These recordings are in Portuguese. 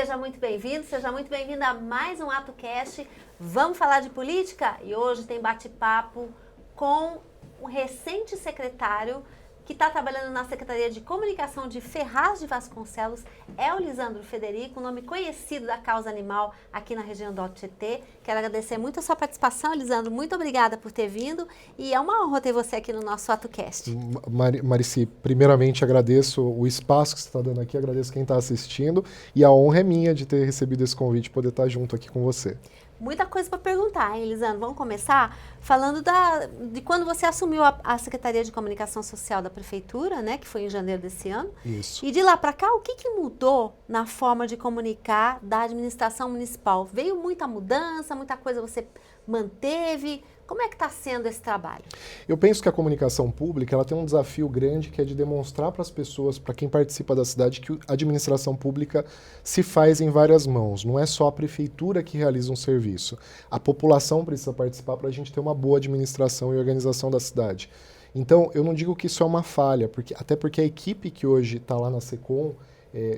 Seja muito bem-vindo, seja muito bem-vinda a mais um AtoCast. Vamos falar de política? E hoje tem bate-papo com um recente secretário que está trabalhando na Secretaria de Comunicação de Ferraz de Vasconcelos, é o Lisandro Federico, um nome conhecido da causa animal aqui na região do Alto Tietê. Quero agradecer muito a sua participação, Lisandro, muito obrigada por ter vindo e é uma honra ter você aqui no nosso AtoCast. Marici, primeiramente agradeço o espaço que você está dando aqui, agradeço quem está assistindo e a honra é minha de ter recebido esse convite e poder estar junto aqui com você. Muita coisa para perguntar, hein, Lisandro? Vamos começar falando de quando você assumiu a Secretaria de Comunicação Social da Prefeitura, né, que foi em janeiro desse ano. Isso. E de lá para cá, o que mudou na forma de comunicar da administração municipal? Veio muita mudança, muita coisa você manteve? Como é que está sendo esse trabalho? Eu penso que a comunicação pública ela tem um desafio grande que é de demonstrar para as pessoas, para quem participa da cidade, que a administração pública se faz em várias mãos. Não é só a prefeitura que realiza um serviço. A população precisa participar para a gente ter uma boa administração e organização da cidade. Então, eu não digo que isso é uma falha, até porque a equipe que hoje está lá na SECOM,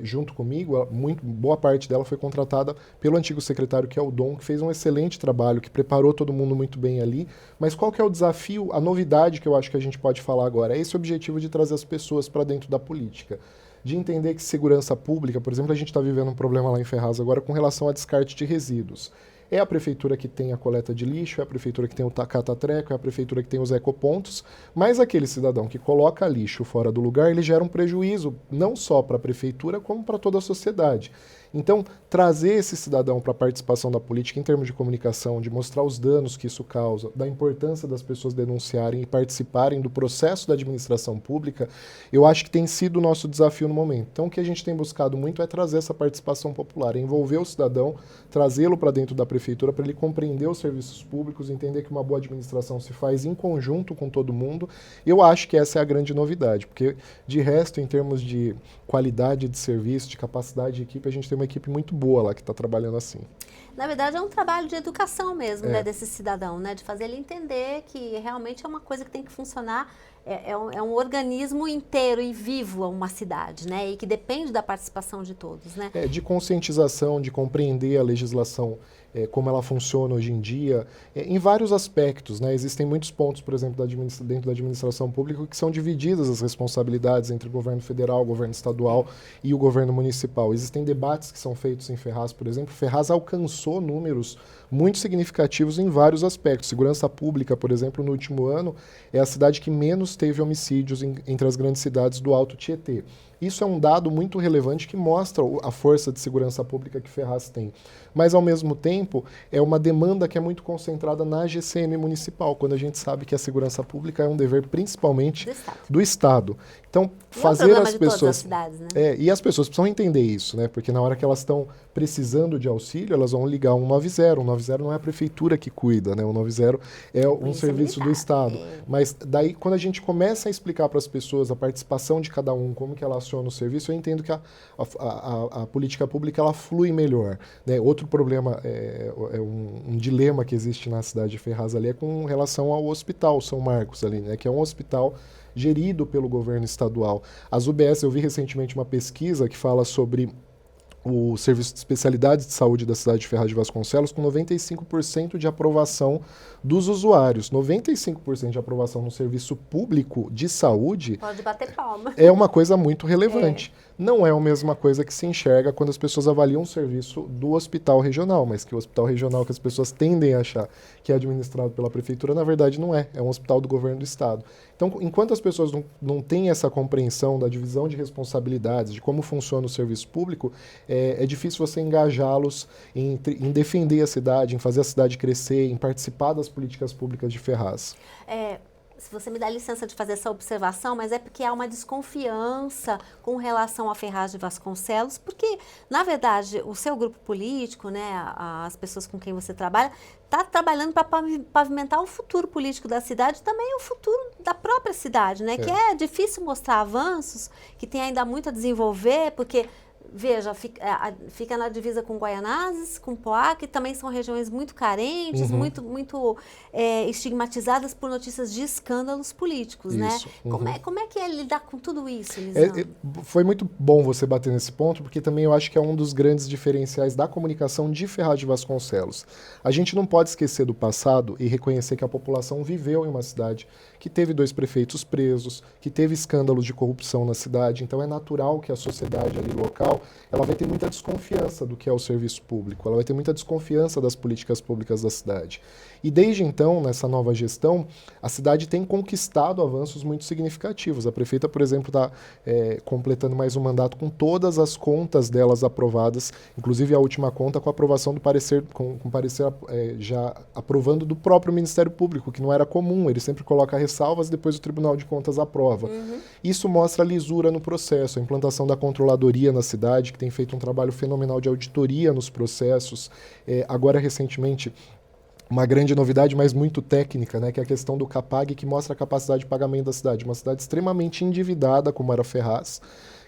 junto comigo, boa parte dela foi contratada pelo antigo secretário, que é o Dom, que fez um excelente trabalho, que preparou todo mundo muito bem ali. Mas qual que é o desafio, a novidade que eu acho que a gente pode falar agora? É esse objetivo de trazer as pessoas para dentro da política. De entender que segurança pública, por exemplo, a gente está vivendo um problema lá em Ferraz agora com relação a descarte de resíduos. É a prefeitura que tem a coleta de lixo, é a prefeitura que tem o cata-treco, é a prefeitura que tem os ecopontos, mas aquele cidadão que coloca lixo fora do lugar, ele gera um prejuízo não só para a prefeitura, como para toda a sociedade. Então, trazer esse cidadão para a participação da política em termos de comunicação, de mostrar os danos que isso causa, da importância das pessoas denunciarem e participarem do processo da administração pública, eu acho que tem sido o nosso desafio no momento. Então, o que a gente tem buscado muito é trazer essa participação popular, envolver o cidadão, trazê-lo para dentro da prefeitura para ele compreender os serviços públicos, entender que uma boa administração se faz em conjunto com todo mundo. Eu acho que essa é a grande novidade, porque de resto, em termos de qualidade de serviço, de capacidade de equipe, a gente tem uma equipe muito boa lá que está trabalhando assim. Na verdade, é um trabalho de educação mesmo, né, desse cidadão, né, de fazer ele entender que realmente é uma coisa que tem que funcionar, é um organismo inteiro e vivo uma cidade, né, e que depende da participação de todos, né. De conscientização, de compreender a legislação, como ela funciona hoje em dia, em vários aspectos, né? Existem muitos pontos, por exemplo, dentro da administração pública que são divididas as responsabilidades entre o governo federal, o governo estadual e o governo municipal. Existem debates que são feitos em Ferraz, por exemplo. Ferraz alcançou números muito significativos em vários aspectos. Segurança pública, por exemplo, no último ano, é a cidade que menos teve homicídios entre as grandes cidades do Alto Tietê. Isso é um dado muito relevante que mostra a força de segurança pública que Ferraz tem. Mas, ao mesmo tempo, é uma demanda que é muito concentrada na GCM municipal, quando a gente sabe que a segurança pública é um dever principalmente do Estado. Então, fazer as pessoas... todas as cidades, né? E as pessoas precisam entender isso, né? Porque na hora que elas estão precisando de auxílio, elas vão ligar 190. O 190 não é a prefeitura que cuida, né? O 190 é um serviço do Estado. Mas daí, quando a gente começa a explicar para as pessoas a participação de cada um, como que ela aciona o serviço, eu entendo que a política pública ela flui melhor, né? Outro problema, um dilema que existe na cidade de Ferraz ali é com relação ao hospital São Marcos ali, né? Que é um hospital gerido pelo governo estadual. As UBS, eu vi recentemente uma pesquisa que fala sobre o serviço de especialidades de saúde da cidade de Ferraz de Vasconcelos com 95% de aprovação dos usuários. 95% de aprovação no serviço público de saúde pode bater palma. É uma coisa muito relevante. Não é a mesma coisa que se enxerga quando as pessoas avaliam o serviço do hospital regional, mas que o hospital regional que as pessoas tendem a achar que é administrado pela prefeitura, na verdade não é. É um hospital do governo do estado. Então, enquanto as pessoas não têm essa compreensão da divisão de responsabilidades, de como funciona o serviço público, é difícil você engajá-los em defender a cidade, em fazer a cidade crescer, em participar das políticas públicas de Ferraz. Se você me dá licença de fazer essa observação, mas é porque há uma desconfiança com relação a Ferraz de Vasconcelos, porque, na verdade, o seu grupo político, né, as pessoas com quem você trabalha, está trabalhando para pavimentar o futuro político da cidade e também o futuro da própria cidade, né, que é difícil mostrar avanços, que tem ainda muito a desenvolver, porque veja, fica na divisa com Guaianazes, com Poá, que também são regiões muito carentes, muito estigmatizadas por notícias de escândalos políticos, né? Como é que é lidar com tudo isso, Lisandro? Foi muito bom você bater nesse ponto, porque também eu acho que é um dos grandes diferenciais da comunicação de Ferraz de Vasconcelos. A gente não pode esquecer do passado e reconhecer que a população viveu em uma cidade que teve 2 prefeitos presos, que teve escândalos de corrupção na cidade. Então é natural que a sociedade ali local ela vai ter muita desconfiança do que é o serviço público, ela vai ter muita desconfiança das políticas públicas da cidade. E desde então, nessa nova gestão, a cidade tem conquistado avanços muito significativos. A prefeita, por exemplo, está completando mais um mandato com todas as contas delas aprovadas, inclusive a última conta com a aprovação do parecer, com parecer já aprovando do próprio Ministério Público, que não era comum, ele sempre coloca ressalvas e depois o Tribunal de Contas aprova. Isso mostra a lisura no processo, a implantação da controladoria na cidade, que tem feito um trabalho fenomenal de auditoria nos processos. Agora, recentemente, uma grande novidade, mas muito técnica, né, que é a questão do CAPAG, que mostra a capacidade de pagamento da cidade. Uma cidade extremamente endividada, como era Ferraz,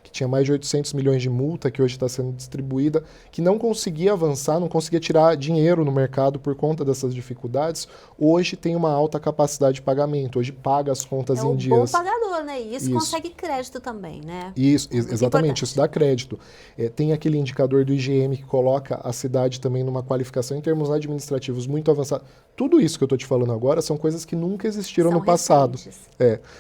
que tinha mais de 800 milhões de multa, que hoje está sendo distribuída, que não conseguia avançar, não conseguia tirar dinheiro no mercado por conta dessas dificuldades, hoje tem uma alta capacidade de pagamento, hoje paga as contas em dias. É um bom pagador, né? E isso consegue crédito também, né? Isso, exatamente, isso dá crédito. Tem aquele indicador do IGM que coloca a cidade também numa qualificação em termos administrativos muito avançada. Tudo isso que eu estou te falando agora são coisas que nunca existiram no passado.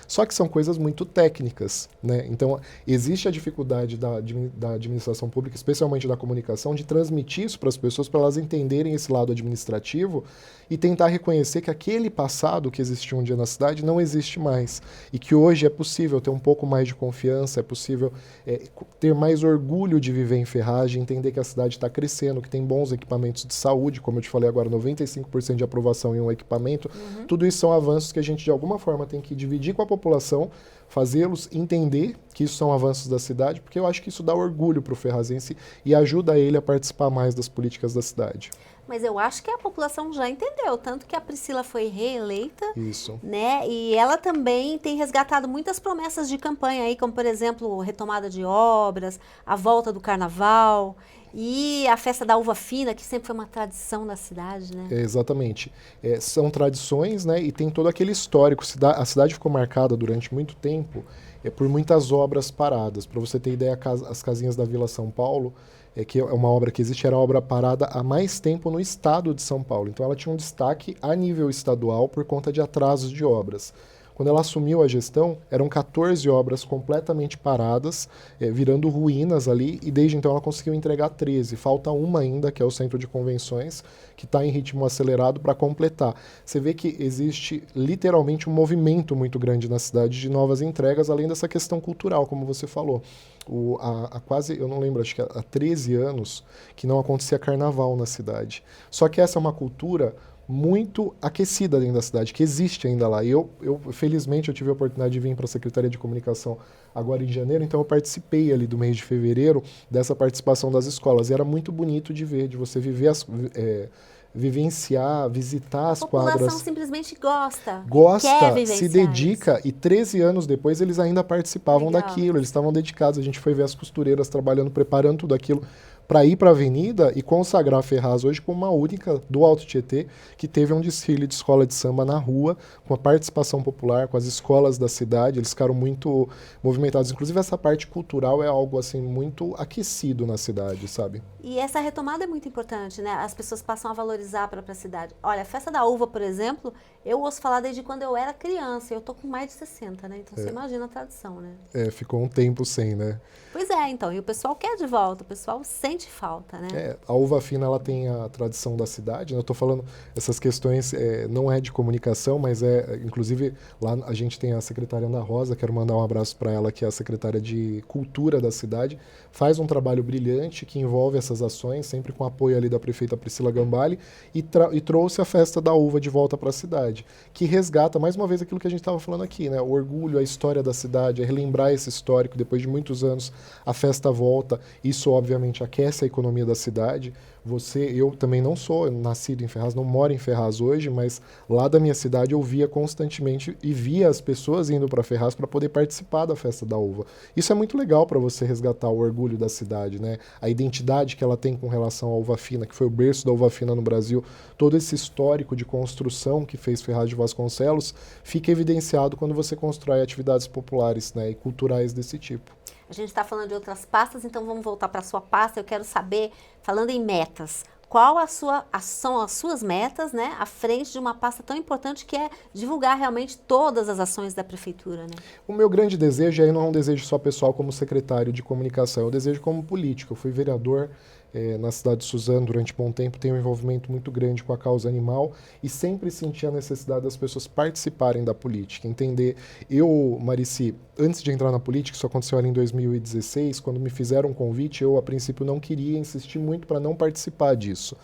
Só que são coisas muito técnicas, né? Então, existe a dificuldade da administração pública, especialmente da comunicação, de transmitir isso para as pessoas, para elas entenderem esse lado administrativo e tentar reconhecer que aquele passado que existia um dia na cidade não existe mais. E que hoje é possível ter um pouco mais de confiança, é possível ter mais orgulho de viver em Ferragem, entender que a cidade está crescendo, que tem bons equipamentos de saúde, como eu te falei agora, 95% de aprovação em um equipamento. Tudo isso são avanços que a gente, de alguma forma, tem que dividir com a população, fazê-los entender que isso são avanços da cidade, porque eu acho que isso dá orgulho para o ferrazense e ajuda ele a participar mais das políticas da cidade. Mas eu acho que a população já entendeu, tanto que a Priscila foi reeleita, Isso, né? E ela também tem resgatado muitas promessas de campanha aí, como por exemplo, retomada de obras, a volta do carnaval e a festa da uva fina, que sempre foi uma tradição da cidade, né? Exatamente. São tradições, né? E tem todo aquele histórico. A cidade ficou marcada durante muito tempo por muitas obras paradas. Para você ter ideia, as casinhas da Vila São Paulo, que é uma obra que existe, era obra parada há mais tempo no estado de São Paulo. Então ela tinha um destaque a nível estadual por conta de atrasos de obras. Quando ela assumiu a gestão, eram 14 obras completamente paradas, virando ruínas ali, e desde então ela conseguiu entregar 13. Falta uma ainda, que é o Centro de Convenções, que está em ritmo acelerado para completar. Você vê que existe literalmente um movimento muito grande na cidade de novas entregas, além dessa questão cultural, como você falou. Há quase, eu não lembro, acho que há 13 anos que não acontecia carnaval na cidade. Só que essa é uma cultura muito aquecida dentro da cidade, que existe ainda lá. E felizmente, eu tive a oportunidade de vir para a Secretaria de Comunicação agora em janeiro, então eu participei ali do mês de fevereiro dessa participação das escolas. E era muito bonito de ver, de você vivenciar, visitar as quadras. A população simplesmente gosta, quer se dedica, isso. E 13 anos depois eles ainda participavam daquilo, eles estavam dedicados. A gente foi ver as costureiras trabalhando, preparando tudo aquilo para ir para a avenida e consagrar a Ferraz hoje como uma única do Alto Tietê que teve um desfile de escola de samba na rua, com a participação popular, com as escolas da cidade, eles ficaram muito movimentados. Inclusive essa parte cultural é algo assim muito aquecido na cidade, sabe? E essa retomada é muito importante, né? As pessoas passam a valorizar a própria cidade. Olha, a Festa da Uva, por exemplo, eu ouço falar desde quando eu era criança, eu tô com mais de 60, né? Então você imagina a tradição, né? Ficou um tempo sem, né? Pois é, então, e o pessoal quer de volta, o pessoal sente falta, né? A uva fina, ela tem a tradição da cidade, né? Eu tô falando, essas questões não é de comunicação, mas inclusive, lá a gente tem a secretária Ana Rosa, quero mandar um abraço para ela, que é a secretária de Cultura da cidade, faz um trabalho brilhante que envolve essas ações, sempre com apoio ali da prefeita Priscila Gambale, e trouxe a Festa da Uva de volta para a cidade, que resgata, mais uma vez, aquilo que a gente estava falando aqui, né? O orgulho, a história da cidade, relembrar esse histórico, depois de muitos anos, a festa volta, isso obviamente aquece a economia da cidade, Eu também não sou nascido em Ferraz, não moro em Ferraz hoje, mas lá da minha cidade eu via constantemente e via as pessoas indo para Ferraz para poder participar da festa da uva. Isso é muito legal para você resgatar o orgulho da cidade, né? A identidade que ela tem com relação à uva fina, que foi o berço da uva fina no Brasil, todo esse histórico de construção que fez Ferraz de Vasconcelos, fica evidenciado quando você constrói atividades populares, né, e culturais desse tipo. A gente está falando de outras pastas, então vamos voltar para a sua pasta. Eu quero saber, falando em metas, qual são as suas metas, né, à frente de uma pasta tão importante que é divulgar realmente todas as ações da prefeitura, né? O meu grande desejo, aí não é um desejo só pessoal como secretário de comunicação, é um desejo como político. Eu fui vereador na cidade de Suzano durante um bom tempo, tenho um envolvimento muito grande com a causa animal e sempre senti a necessidade das pessoas participarem da política, entender. Eu, Marici, antes de entrar na política, isso aconteceu ali em 2016, quando me fizeram um convite, eu a princípio não queria insistir muito para não participar disso.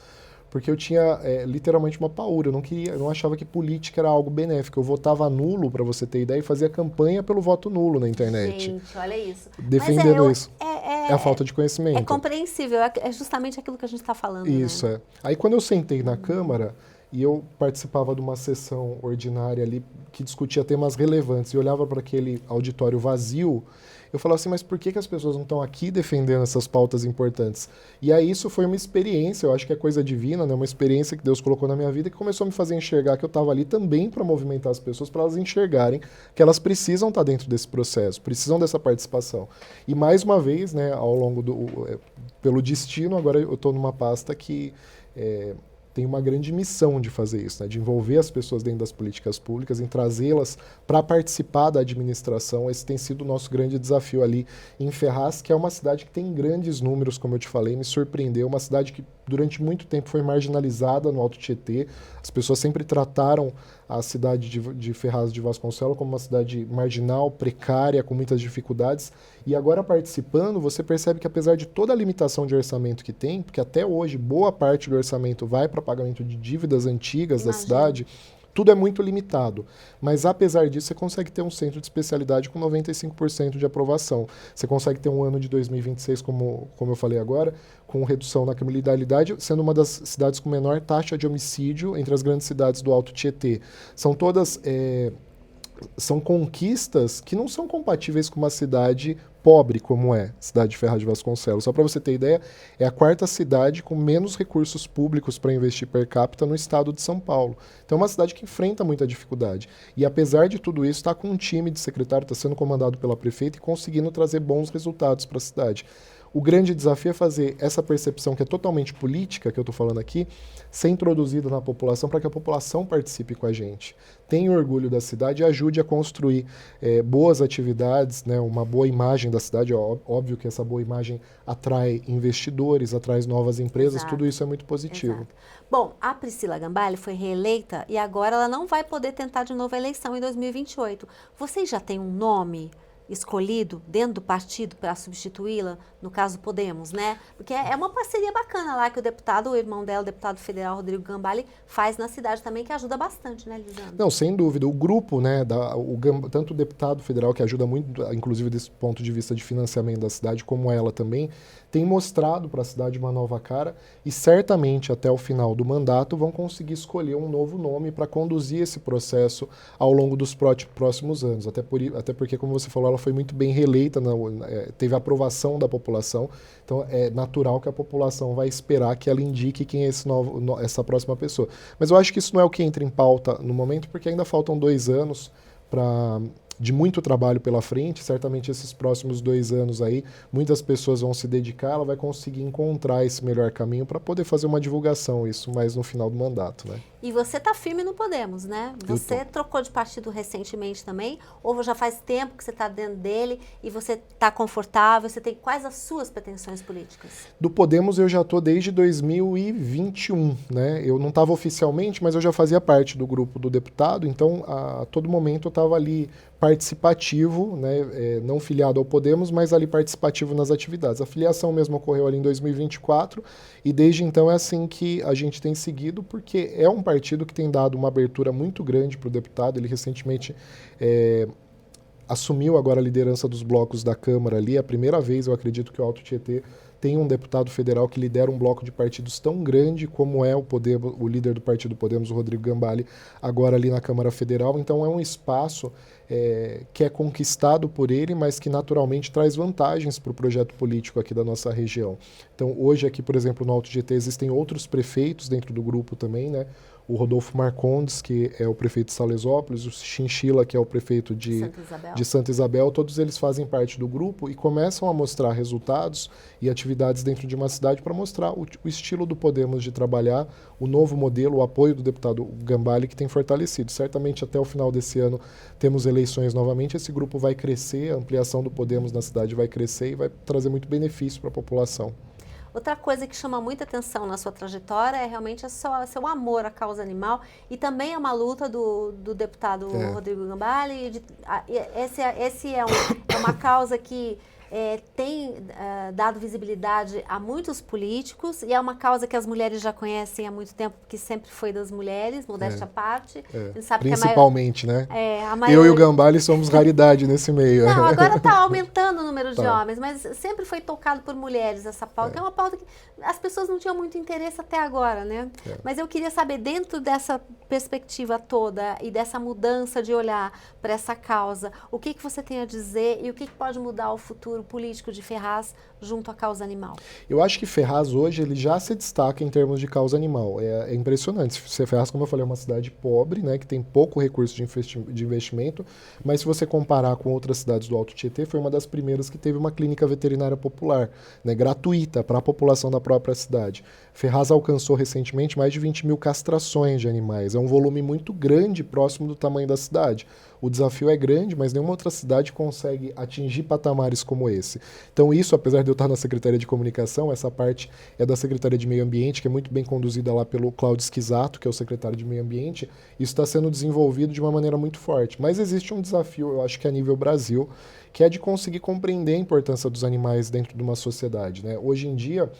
Porque eu tinha literalmente uma paura, eu não achava que política era algo benéfico. Eu votava nulo, para você ter ideia, e fazia campanha pelo voto nulo na internet. Gente, olha isso. Defendendo isso. É a falta de conhecimento. É compreensível, é justamente aquilo que a gente está falando. Isso, né? é. Aí quando eu sentei na Câmara e eu participava de uma sessão ordinária ali que discutia temas relevantes e olhava para aquele auditório vazio, eu falava assim, mas por que as pessoas não estão aqui defendendo essas pautas importantes? E aí isso foi uma experiência, eu acho que é coisa divina, né? Uma experiência que Deus colocou na minha vida que começou a me fazer enxergar que eu estava ali também para movimentar as pessoas, para elas enxergarem que elas precisam estar dentro desse processo, precisam dessa participação. E mais uma vez, né, ao longo pelo destino, agora eu estou numa pasta que tem uma grande missão de fazer isso, né? De envolver as pessoas dentro das políticas públicas, em trazê-las para participar da administração. Esse tem sido o nosso grande desafio ali em Ferraz, que é uma cidade que tem grandes números, como eu te falei, me surpreendeu. Uma cidade que durante muito tempo foi marginalizada no Alto Tietê. As pessoas sempre trataram a cidade de Ferraz de Vasconcelos como uma cidade marginal, precária, com muitas dificuldades. E agora participando, você percebe que apesar de toda a limitação de orçamento que tem, porque até hoje boa parte do orçamento vai para pagamento de dívidas antigas da cidade, tudo é muito limitado. Mas apesar disso, você consegue ter um centro de especialidade com 95% de aprovação. Você consegue ter um ano de 2026, como eu falei agora, com redução na criminalidade, sendo uma das cidades com menor taxa de homicídio entre as grandes cidades do Alto Tietê. São todas... são conquistas que não são compatíveis com uma cidade pobre como é a cidade de Ferraz de Vasconcelos. Só para você ter ideia, é a quarta cidade com menos recursos públicos para investir per capita no estado de São Paulo. Então é uma cidade que enfrenta muita dificuldade. E apesar de tudo isso, está com um time de secretário, está sendo comandado pela prefeita e conseguindo trazer bons resultados para a cidade. O grande desafio é fazer essa percepção que é totalmente política, que eu estou falando aqui, ser introduzida na população para que a população participe com a gente. Tenha orgulho da cidade e ajude a construir boas atividades, né, uma boa imagem da cidade. Óbvio que essa boa imagem atrai investidores, atrai novas empresas, tudo isso é muito positivo. Exato. Bom, a Priscila Gambale foi reeleita e agora ela não vai poder tentar de novo a eleição em 2028. Vocês já têm um nome escolhido dentro do partido para substituí-la, no caso Podemos, né? Porque é uma parceria bacana lá que o irmão dela, o deputado federal Rodrigo Gambale, faz na cidade também, que ajuda bastante, né, Lisandro? Não, sem dúvida. O grupo, né, tanto o deputado federal, que ajuda muito, inclusive desse ponto de vista de financiamento da cidade, como ela também, tem mostrado para a cidade uma nova cara e certamente até o final do mandato vão conseguir escolher um novo nome para conduzir esse processo ao longo dos próximos anos. Até porque, como você falou, ela foi muito bem reeleita, teve aprovação da população, então é natural que a população vai esperar que ela indique quem é essa próxima pessoa. Mas eu acho que isso não é o que entra em pauta no momento, porque ainda faltam 2 anos de muito trabalho pela frente. Certamente esses próximos 2 anos aí, muitas pessoas vão se dedicar, ela vai conseguir encontrar esse melhor caminho para poder fazer uma divulgação, isso mais no final do mandato, né? E você está firme no Podemos, né? Você trocou de partido recentemente também, ou já faz tempo que você está dentro dele e você está confortável? Você tem quais as suas pretensões políticas? Do Podemos eu já estou desde 2021, né? Eu não estava oficialmente, mas eu já fazia parte do grupo do deputado, então a todo momento eu estava ali participativo, né? Não filiado ao Podemos, mas ali participativo nas atividades. A filiação mesmo ocorreu ali em 2024 e desde então é assim que a gente tem seguido, porque é um partido que tem dado uma abertura muito grande para o deputado. Ele recentemente assumiu agora a liderança dos blocos da Câmara ali. É a primeira vez, eu acredito, que o Alto Tietê tem um deputado federal que lidera um bloco de partidos tão grande como é o líder do Partido Podemos, o Rodrigo Gambale, agora ali na Câmara Federal. Então é um espaço que é conquistado por ele, mas que naturalmente traz vantagens para o projeto político aqui da nossa região. Então hoje aqui, por exemplo, no Alto Tietê existem outros prefeitos dentro do grupo também, né? O Rodolfo Marcondes, que é o prefeito de Salesópolis, o Chinchila, que é o prefeito de Santa Isabel, todos eles fazem parte do grupo e começam a mostrar resultados e atividades dentro de uma cidade para mostrar o estilo do Podemos de trabalhar, o novo modelo, o apoio do deputado Gambale, que tem fortalecido. Certamente até o final desse ano temos eleições novamente, esse grupo vai crescer, a ampliação do Podemos na cidade vai crescer e vai trazer muito benefício para a população. Outra coisa que chama muita atenção na sua trajetória é realmente seu amor à causa animal e também é uma luta do deputado Rodrigo Gambale. Esse é uma causa que tem dado visibilidade a muitos políticos e é uma causa que as mulheres já conhecem há muito tempo, porque sempre foi das mulheres, modéstia à parte. É. A gente sabe Principalmente, que a maioria... Eu e o Gambale somos raridade nesse meio. Não, agora está aumentando o número de homens, mas sempre foi tocado por mulheres essa pauta, que é uma pauta que as pessoas não tinham muito interesse até agora, né? Mas eu queria saber, dentro dessa perspectiva toda e dessa mudança de olhar para essa causa, o que você tem a dizer e o que pode mudar o futuro político de Ferraz junto à causa animal? Eu acho que Ferraz hoje ele já se destaca em termos de causa animal. É impressionante. Ferraz, como eu falei, é uma cidade pobre, né, que tem pouco recurso de investimento, mas se você comparar com outras cidades do Alto Tietê, foi uma das primeiras que teve uma clínica veterinária popular, né, gratuita para a população da própria cidade. Ferraz alcançou recentemente mais de 20 mil castrações de animais. É um volume muito grande, próximo do tamanho da cidade. O desafio é grande, mas nenhuma outra cidade consegue atingir patamares como esse. Então isso, apesar de eu estar na Secretaria de Comunicação, essa parte é da Secretaria de Meio Ambiente, que é muito bem conduzida lá pelo Cláudio Esquisato, que é o secretário de Meio Ambiente. Isso está sendo desenvolvido de uma maneira muito forte. Mas existe um desafio, eu acho que a nível Brasil, que é de conseguir compreender a importância dos animais dentro de uma sociedade, né? Hoje em dia,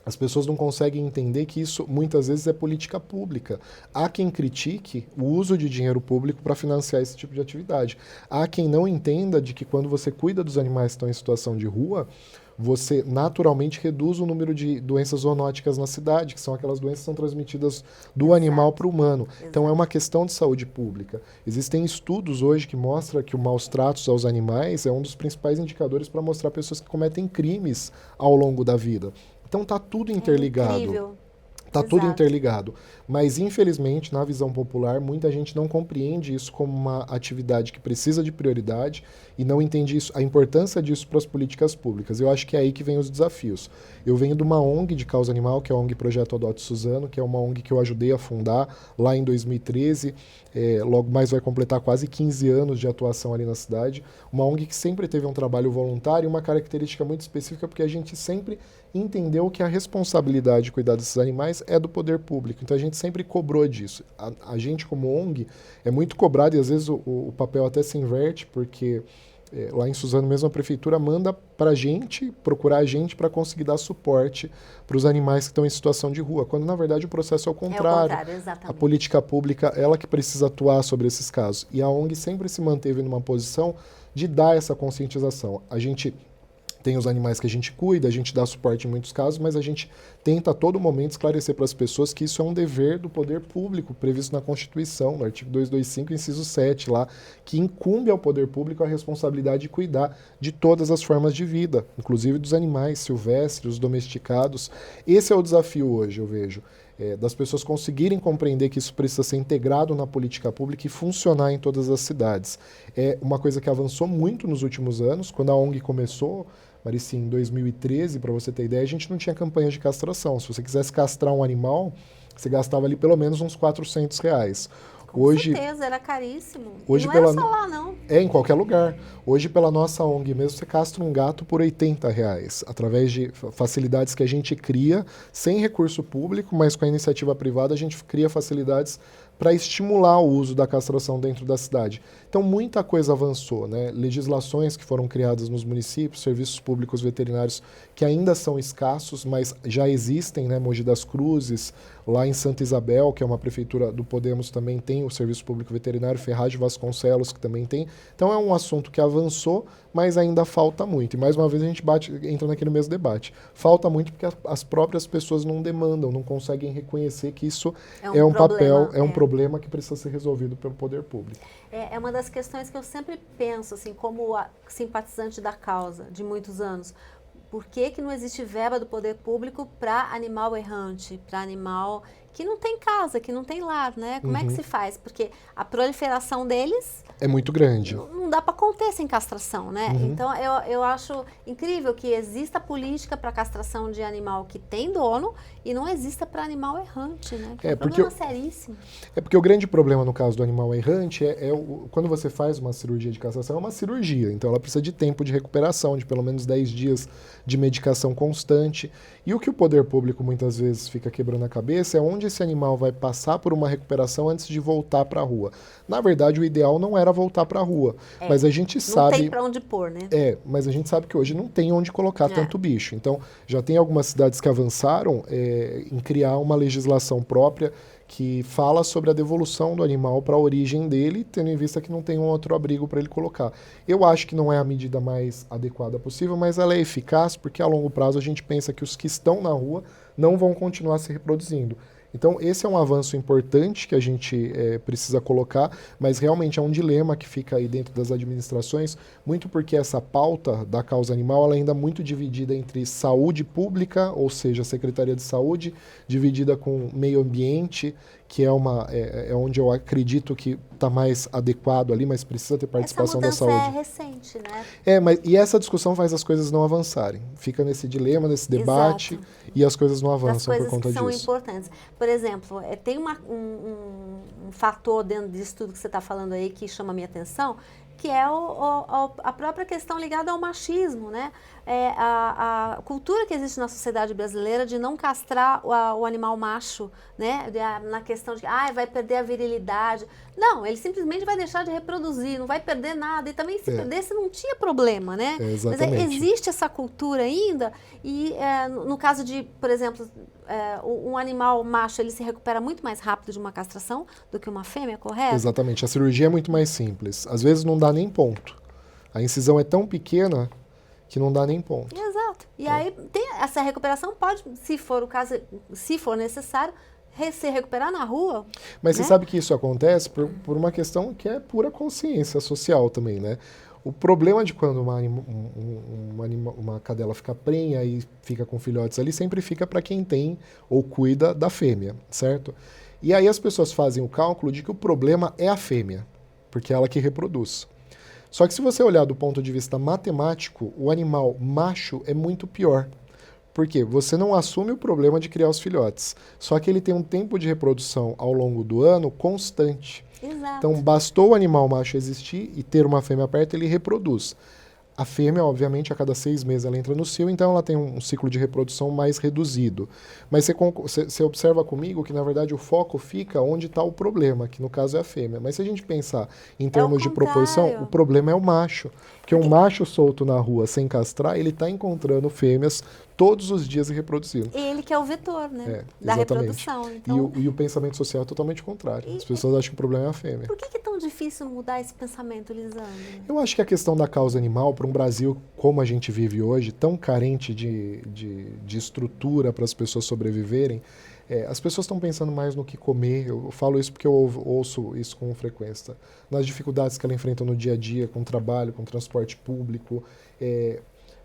as pessoas não conseguem entender que isso muitas vezes é política pública. Há quem critique o uso de dinheiro público para financiar esse tipo de atividade. Há quem não entenda de que quando você cuida dos animais que estão em situação de rua, você naturalmente reduz o número de doenças zoonóticas na cidade, que são aquelas doenças que são transmitidas do animal para o humano. Então é uma questão de saúde pública. Existem estudos hoje que mostram que o maus tratos aos animais é um dos principais indicadores para mostrar pessoas que cometem crimes ao longo da vida. Então está tudo interligado. Está tudo interligado. Mas, infelizmente, na visão popular, muita gente não compreende isso como uma atividade que precisa de prioridade e não entende isso, a importância disso para as políticas públicas. Eu acho que é aí que vem os desafios. Eu venho de uma ONG de causa animal, que é a ONG Projeto Adote Suzano, que é uma ONG que eu ajudei a fundar lá em 2013. Logo mais vai completar quase 15 anos de atuação ali na cidade. Uma ONG que sempre teve um trabalho voluntário e uma característica muito específica, porque a gente sempre entendeu que a responsabilidade de cuidar desses animais é do poder público. Então a gente sempre cobrou disso. A gente, como ONG, é muito cobrado e às vezes o papel até se inverte, porque lá em Suzano mesmo a prefeitura manda para a gente, procurar a gente para conseguir dar suporte para os animais que estão em situação de rua, quando na verdade o processo é o contrário. A política pública, ela que precisa atuar sobre esses casos. E a ONG sempre se manteve numa posição de dar essa conscientização. A gente tem os animais que a gente cuida, a gente dá suporte em muitos casos, mas a gente tenta a todo momento esclarecer para as pessoas que isso é um dever do poder público, previsto na Constituição, no artigo 225, inciso 7, lá, que incumbe ao poder público a responsabilidade de cuidar de todas as formas de vida, inclusive dos animais silvestres, os domesticados. Esse é o desafio hoje, eu vejo. Das pessoas conseguirem compreender que isso precisa ser integrado na política pública e funcionar em todas as cidades. É uma coisa que avançou muito nos últimos anos. Quando a ONG começou, Marici, em 2013, para você ter ideia, a gente não tinha campanha de castração. Se você quisesse castrar um animal, você gastava ali pelo menos uns R$400. Com certeza, era caríssimo. Hoje não era só lá, não. É, em qualquer lugar. Hoje, pela nossa ONG mesmo, você castra um gato por R$80, através de facilidades que a gente cria, sem recurso público, mas com a iniciativa privada, a gente cria facilidades para estimular o uso da castração dentro da cidade. Então, muita coisa avançou, né? Legislações que foram criadas nos municípios, serviços públicos veterinários que ainda são escassos, mas já existem, né? Mogi das Cruzes, lá em Santa Isabel, que é uma prefeitura do Podemos, também tem o serviço público veterinário, Ferraz de Vasconcelos, que também tem. Então, é um assunto que avançou, mas ainda falta muito. E, mais uma vez, a gente entra naquele mesmo debate. Falta muito porque as próprias pessoas não demandam, não conseguem reconhecer que isso é um papel, é um problema que precisa ser resolvido pelo poder público. É uma das questões que eu sempre penso, assim, como simpatizante da causa de muitos anos. Por que não existe verba do poder público para animal errante, para animal que não tem casa, que não tem lar, né? Como é que se faz? Porque a proliferação deles é muito grande. Não dá para conter sem castração, né? Então, eu acho incrível que exista política para castração de animal que tem dono e não exista para animal errante, né? Que é um problema seríssimo. É porque o grande problema no caso do animal errante quando você faz uma cirurgia de castração, é uma cirurgia. Então, ela precisa de tempo de recuperação, de pelo menos 10 dias de medicação constante. E o que o poder público muitas vezes fica quebrando a cabeça é onde esse animal vai passar por uma recuperação antes de voltar para a rua. Na verdade, o ideal não era voltar para a rua, mas a gente sabe... Não tem para onde pôr, né? Mas a gente sabe que hoje não tem onde colocar tanto bicho. Então, já tem algumas cidades que avançaram em criar uma legislação própria que fala sobre a devolução do animal para a origem dele, tendo em vista que não tem um outro abrigo para ele colocar. Eu acho que não é a medida mais adequada possível, mas ela é eficaz porque a longo prazo a gente pensa que os que estão na rua não vão continuar se reproduzindo. Então, esse é um avanço importante que a gente precisa colocar, mas realmente é um dilema que fica aí dentro das administrações, muito porque essa pauta da causa animal ela é ainda muito dividida entre saúde pública, ou seja, a Secretaria de Saúde, dividida com meio ambiente, que é onde eu acredito que está mais adequado ali, mas precisa ter participação da saúde. Essa mudança é recente, né? E essa discussão faz as coisas não avançarem. Fica nesse dilema, nesse debate, Exato. E as coisas não avançam por conta disso. São importantes. Por exemplo, tem um fator dentro disso tudo que você está falando aí que chama a minha atenção, que é a própria questão ligada ao machismo, né? A cultura que existe na sociedade brasileira de não castrar o animal macho, né? Na questão de que vai perder a virilidade. Não, ele simplesmente vai deixar de reproduzir, não vai perder nada. E também se perdesse não tinha problema, né? Mas existe essa cultura ainda e no caso de, por exemplo, um animal macho, ele se recupera muito mais rápido de uma castração do que uma fêmea, correto? Exatamente. A cirurgia é muito mais simples. Às vezes não dá nem ponto. A incisão é tão pequena que não dá nem ponto. Exato. E aí essa recuperação pode, se for o caso, se for necessário, se recuperar na rua. Mas você sabe que isso acontece por uma questão que é pura consciência social também, né? O problema de quando uma cadela fica prenha e fica com filhotes ali, sempre fica para quem tem ou cuida da fêmea, certo? E aí as pessoas fazem o cálculo de que o problema é a fêmea, porque é ela que reproduz. Só que se você olhar do ponto de vista matemático, o animal macho é muito pior. Por quê? Você não assume o problema de criar os filhotes, só que ele tem um tempo de reprodução ao longo do ano constante. Exato. Então, bastou o animal macho existir e ter uma fêmea perto, ele reproduz. A fêmea, obviamente, a cada 6 meses ela entra no cio, então ela tem um ciclo de reprodução mais reduzido. Mas você observa comigo que, na verdade, o foco fica onde está o problema, que no caso é a fêmea. Mas se a gente pensar em termos de proporção, o problema é o macho. Porque um macho solto na rua sem castrar, ele está encontrando fêmeas todos os dias e reproduzindo. Ele que é o vetor, né? Da Exatamente. reprodução. Então... E o pensamento social é totalmente contrário. As pessoas acham que o problema é a fêmea. Por que é tão difícil mudar esse pensamento, Lisandro? Eu acho que a questão da causa animal, para um Brasil como a gente vive hoje, tão carente de estrutura para as pessoas sobreviverem, as pessoas estão pensando mais no que comer. Eu falo isso porque eu ouço isso com frequência. Nas dificuldades que ela enfrenta no dia a dia, com o trabalho, com o transporte público.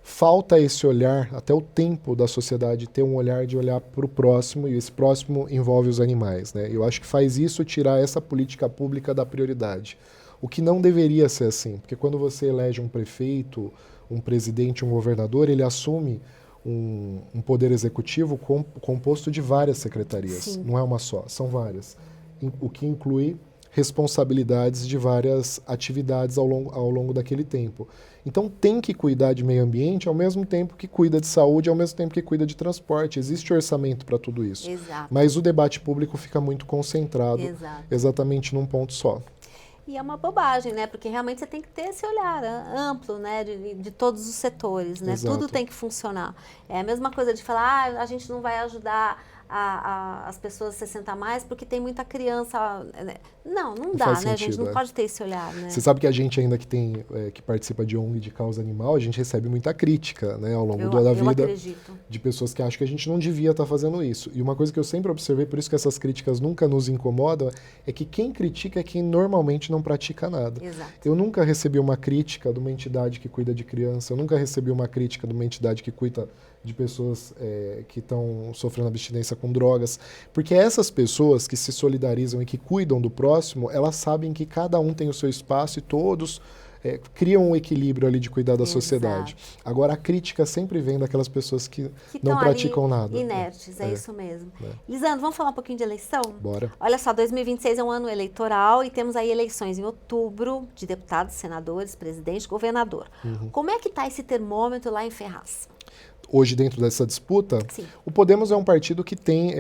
Falta esse olhar, até o tempo da sociedade ter um olhar de olhar para o próximo, e esse próximo envolve os animais, né? Eu acho que faz isso tirar essa política pública da prioridade. O que não deveria ser assim, porque quando você elege um prefeito, um presidente, um governador, ele assume um poder executivo composto de várias secretarias. Sim. Não é uma só, são várias. O que inclui responsabilidades de várias atividades ao longo daquele tempo. Então tem que cuidar de meio ambiente ao mesmo tempo que cuida de saúde, ao mesmo tempo que cuida de transporte. Existe orçamento para tudo isso. Exato. Mas o debate público fica muito concentrado exatamente num ponto só. E é uma bobagem, né? Porque realmente você tem que ter esse olhar amplo, né? De todos os setores, né? Exato. Tudo tem que funcionar. É a mesma coisa de falar, a gente não vai ajudar as pessoas a 60 a mais porque tem muita criança. Não dá, né? Sentido, a gente não pode ter esse olhar, né? Você sabe que a gente ainda que participa de ONG de causa animal, a gente recebe muita crítica, né, ao longo da vida de pessoas que acham que a gente não devia estar fazendo isso. E uma coisa que eu sempre observei, por isso que essas críticas nunca nos incomodam, é que quem critica é quem normalmente não pratica nada. Exato. Eu nunca recebi uma crítica de uma entidade que cuida de criança, eu nunca recebi uma crítica de uma entidade que cuida de pessoas que estão sofrendo abstinência com drogas, porque essas pessoas que se solidarizam e que cuidam do próximo, elas sabem que cada um tem o seu espaço e todos criam um equilíbrio ali de cuidar da sociedade. Agora, a crítica sempre vem daquelas pessoas que não praticam nada. Inertes, é isso mesmo. Lisandro, vamos falar um pouquinho de eleição? Bora. Olha só, 2026 é um ano eleitoral e temos aí eleições em outubro de deputados, senadores, presidente, governador. Como é que está esse termômetro lá em Ferraz? Hoje, dentro dessa disputa, Sim. O Podemos é um partido que tem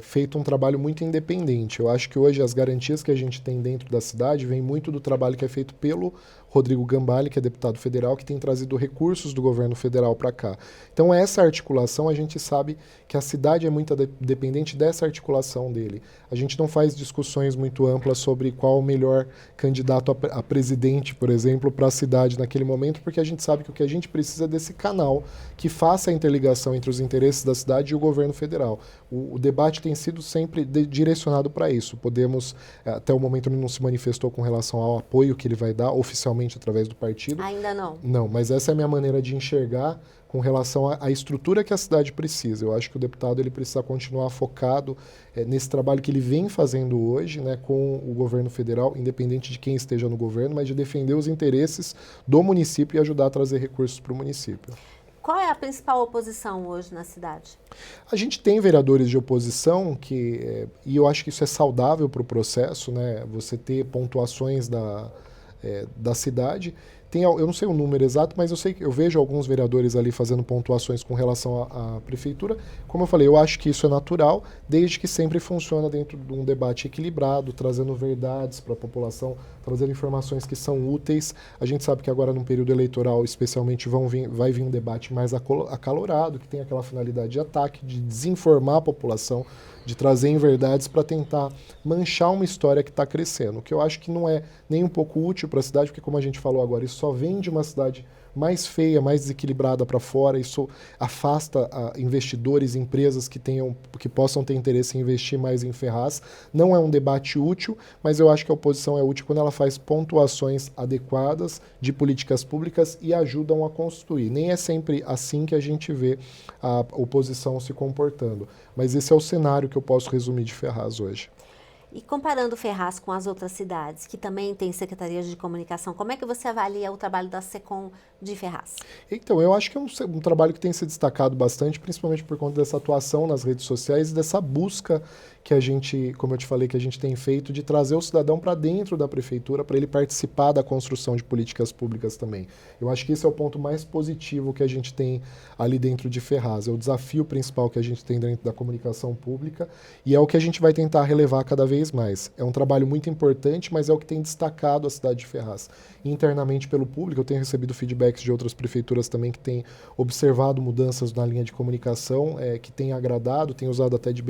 feito um trabalho muito independente. Eu acho que hoje as garantias que a gente tem dentro da cidade vêm muito do trabalho que é feito pelo Rodrigo Gambale, que é deputado federal, que tem trazido recursos do governo federal para cá. Então, essa articulação, a gente sabe que a cidade é muito dependente dessa articulação dele. A gente não faz discussões muito amplas sobre qual o melhor candidato a presidente, por exemplo, para a cidade naquele momento, porque a gente sabe que o que a gente precisa é desse canal que faça a interligação entre os interesses da cidade e o governo federal. O debate tem sido sempre direcionado para isso. Podemos, até o momento, não se manifestou com relação ao apoio que ele vai dar oficialmente através do partido. Ainda não. Não, mas essa é a minha maneira de enxergar com relação à estrutura que a cidade precisa. Eu acho que o deputado ele precisa continuar focado nesse trabalho que ele vem fazendo hoje, né, com o governo federal, independente de quem esteja no governo, mas de defender os interesses do município e ajudar a trazer recursos para o município. Qual é a principal oposição hoje na cidade? A gente tem vereadores de oposição e eu acho que isso é saudável para o processo, né? Você ter pontuações da cidade. Eu não sei o número exato, mas eu vejo alguns vereadores ali fazendo pontuações com relação à prefeitura. Como eu falei, eu acho que isso é natural, desde que sempre funciona dentro de um debate equilibrado, trazendo verdades para a população, trazendo informações que são úteis. A gente sabe que agora, num período eleitoral, especialmente, vai vir um debate mais acalorado, que tem aquela finalidade de ataque, de desinformar a população, de trazer inverdades para tentar manchar uma história que está crescendo, o que eu acho que não é nem um pouco útil para a cidade, porque, como a gente falou agora, isso só vem de uma cidade mais feia, mais desequilibrada para fora, isso afasta investidores, empresas que possam ter interesse em investir mais em Ferraz. Não é um debate útil, mas eu acho que a oposição é útil quando ela faz pontuações adequadas de políticas públicas e ajudam a construir. Nem é sempre assim que a gente vê a oposição se comportando, mas esse é o cenário que eu posso resumir de Ferraz hoje. E comparando Ferraz com as outras cidades, que também têm secretarias de comunicação, como é que você avalia o trabalho da SECOM de Ferraz? Então, eu acho que é um trabalho que tem se destacado bastante, principalmente por conta dessa atuação nas redes sociais e dessa busca que a gente, como eu te falei, que a gente tem feito de trazer o cidadão para dentro da prefeitura, para ele participar da construção de políticas públicas também. Eu acho que esse é o ponto mais positivo que a gente tem ali dentro de Ferraz. É o desafio principal que a gente tem dentro da comunicação pública e é o que a gente vai tentar relevar cada vez mais. É um trabalho muito importante, mas é o que tem destacado a cidade de Ferraz. Internamente pelo público, eu tenho recebido feedbacks de outras prefeituras também que têm observado mudanças na linha de comunicação, que têm agradado, têm usado até de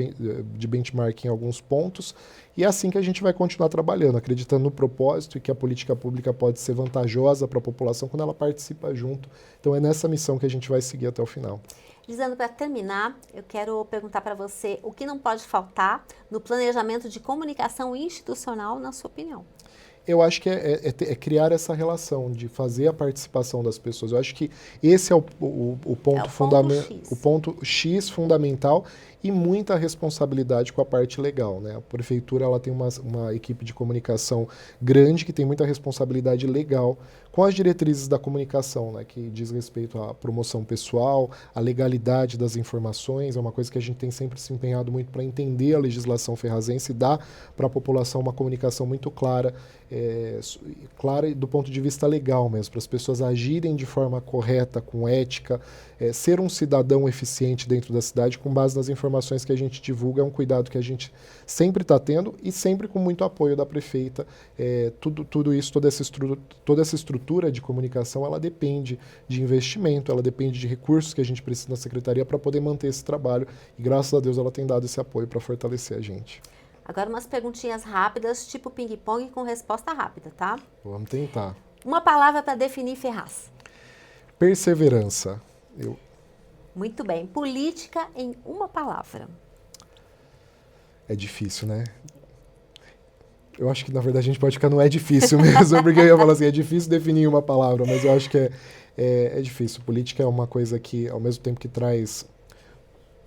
benchmark em alguns pontos, e é assim que a gente vai continuar trabalhando, acreditando no propósito e que a política pública pode ser vantajosa para a população quando ela participa junto. Então é nessa missão que a gente vai seguir até o final. Lisandro, para terminar, eu quero perguntar para você o que não pode faltar no planejamento de comunicação institucional, na sua opinião? Eu acho que é criar essa relação, de fazer a participação das pessoas. Eu acho que esse é o ponto fundamental, o ponto X fundamental e muita responsabilidade com a parte legal, né? A prefeitura ela tem uma equipe de comunicação grande que tem muita responsabilidade legal com as diretrizes da comunicação, né, que diz respeito à promoção pessoal, à legalidade das informações. É uma coisa que a gente tem sempre se empenhado muito para entender a legislação ferrazense e dar para a população uma comunicação muito clara, clara do ponto de vista legal mesmo, para as pessoas agirem de forma correta, com ética, ser um cidadão eficiente dentro da cidade com base nas informações que a gente divulga. É um cuidado que a gente sempre está tendo e sempre com muito apoio da prefeita. Tudo isso, toda essa estrutura de comunicação, ela depende de investimento, ela depende de recursos que a gente precisa na secretaria para poder manter esse trabalho, e graças a Deus ela tem dado esse apoio para fortalecer a gente. Agora umas perguntinhas rápidas, tipo ping-pong com resposta rápida, tá? Vamos tentar. Uma palavra para definir Ferraz. Perseverança. Muito bem. Política em uma palavra. É difícil, né? Eu acho que, na verdade, a gente pode ficar no é difícil mesmo, porque eu ia falar assim, é difícil definir uma palavra, mas eu acho que é difícil. Política é uma coisa que, ao mesmo tempo que traz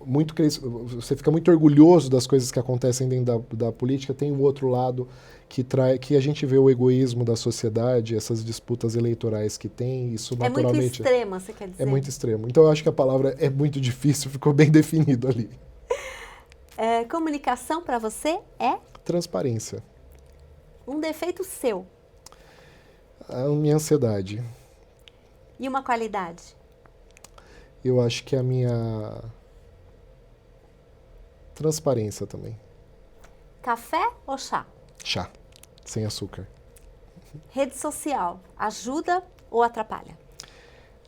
muito... Você fica muito orgulhoso das coisas que acontecem dentro da política, tem o outro lado que a gente vê o egoísmo da sociedade, essas disputas eleitorais que tem, isso naturalmente... É muito extremo, você quer dizer? É muito extremo. Então, eu acho que a palavra é muito difícil, ficou bem definido ali. Comunicação para você é? Transparência. Um defeito seu. A minha ansiedade. E uma qualidade? Eu acho que a minha transparência também. Café ou chá? Chá, sem açúcar. Rede social, ajuda ou atrapalha?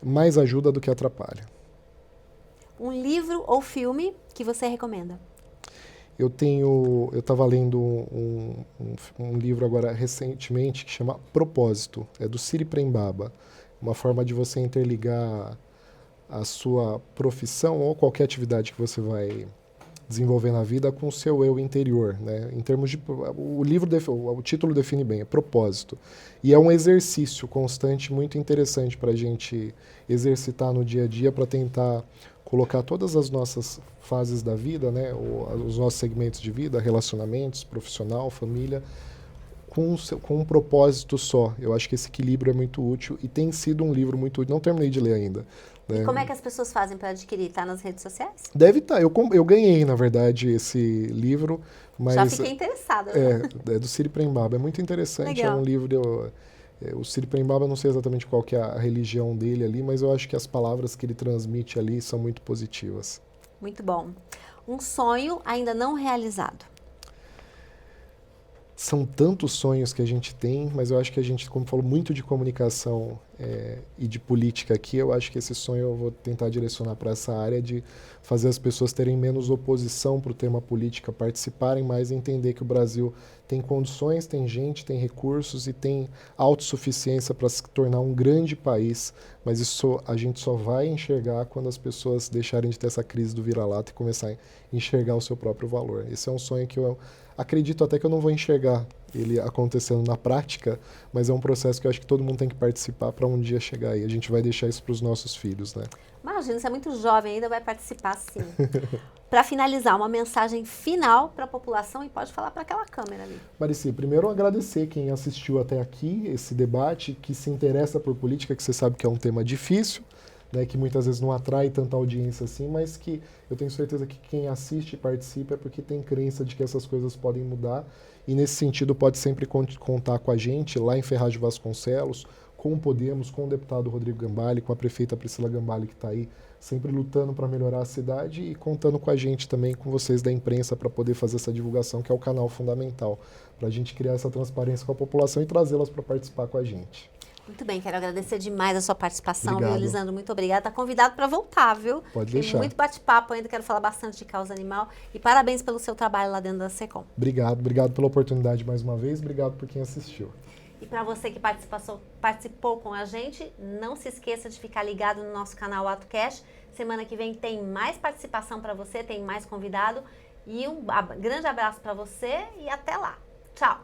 Mais ajuda do que atrapalha. Um livro ou filme que você recomenda? Eu estava lendo um livro agora recentemente que chama Propósito, é do Ciri Prembaba. Uma forma de você interligar a sua profissão ou qualquer atividade que você vai desenvolver na vida com o seu eu interior, né? Em termos de o título define bem, é propósito. E é um exercício constante muito interessante para a gente exercitar no dia a dia para tentar colocar todas as nossas fases da vida, né, os nossos segmentos de vida, relacionamentos, profissional, família, com um propósito só. Eu acho que esse equilíbrio é muito útil e tem sido um livro muito útil. Não terminei de ler ainda. E como é que as pessoas fazem para adquirir? Está nas redes sociais? Deve estar. Eu ganhei, na verdade, esse livro. Mas já fiquei interessada. É do Ciri Prembaba. É muito interessante. Legal. É um livro... O Ciri Prembaba, não sei exatamente qual que é a religião dele ali, mas eu acho que as palavras que ele transmite ali são muito positivas. Muito bom. Um sonho ainda não realizado. São tantos sonhos que a gente tem, mas eu acho que a gente, como falou muito de comunicação e de política aqui, eu acho que esse sonho eu vou tentar direcionar para essa área de fazer as pessoas terem menos oposição para o tema política, participarem mais e entender que o Brasil tem condições, tem gente, tem recursos e tem autossuficiência para se tornar um grande país, mas isso a gente só vai enxergar quando as pessoas deixarem de ter essa crise do vira-lata e começar a enxergar o seu próprio valor. Esse é um sonho que eu acredito até que eu não vou enxergar ele acontecendo na prática, mas é um processo que eu acho que todo mundo tem que participar para um dia chegar aí. A gente vai deixar isso para os nossos filhos, né? Imagina, você é muito jovem ainda, vai participar sim. Para finalizar, uma mensagem final para a população e pode falar para aquela câmera ali. Marici, primeiro agradecer quem assistiu até aqui, esse debate, que se interessa por política, que você sabe que é um tema difícil, né, que muitas vezes não atrai tanta audiência assim, mas que eu tenho certeza que quem assiste e participa é porque tem crença de que essas coisas podem mudar e nesse sentido pode sempre contar com a gente lá em Ferraz de Vasconcelos, com o Podemos, com o deputado Rodrigo Gambale, com a prefeita Priscila Gambale que está aí sempre lutando para melhorar a cidade e contando com a gente também, com vocês da imprensa para poder fazer essa divulgação que é o canal fundamental para a gente criar essa transparência com a população e trazê-las para participar com a gente. Muito bem, quero agradecer demais a sua participação, Obrigado. viu, Lisandro? Muito obrigada. Está convidado para voltar, viu? Pode Tem deixar. muito bate-papo ainda, quero falar bastante de causa animal. E parabéns pelo seu trabalho lá dentro da SECOM. Obrigado pela oportunidade mais uma vez, obrigado por quem assistiu. E para você que participou com a gente, não se esqueça de ficar ligado no nosso canal AtoCast. Semana que vem tem mais participação para você, tem mais convidado. E um grande abraço para você e até lá. Tchau!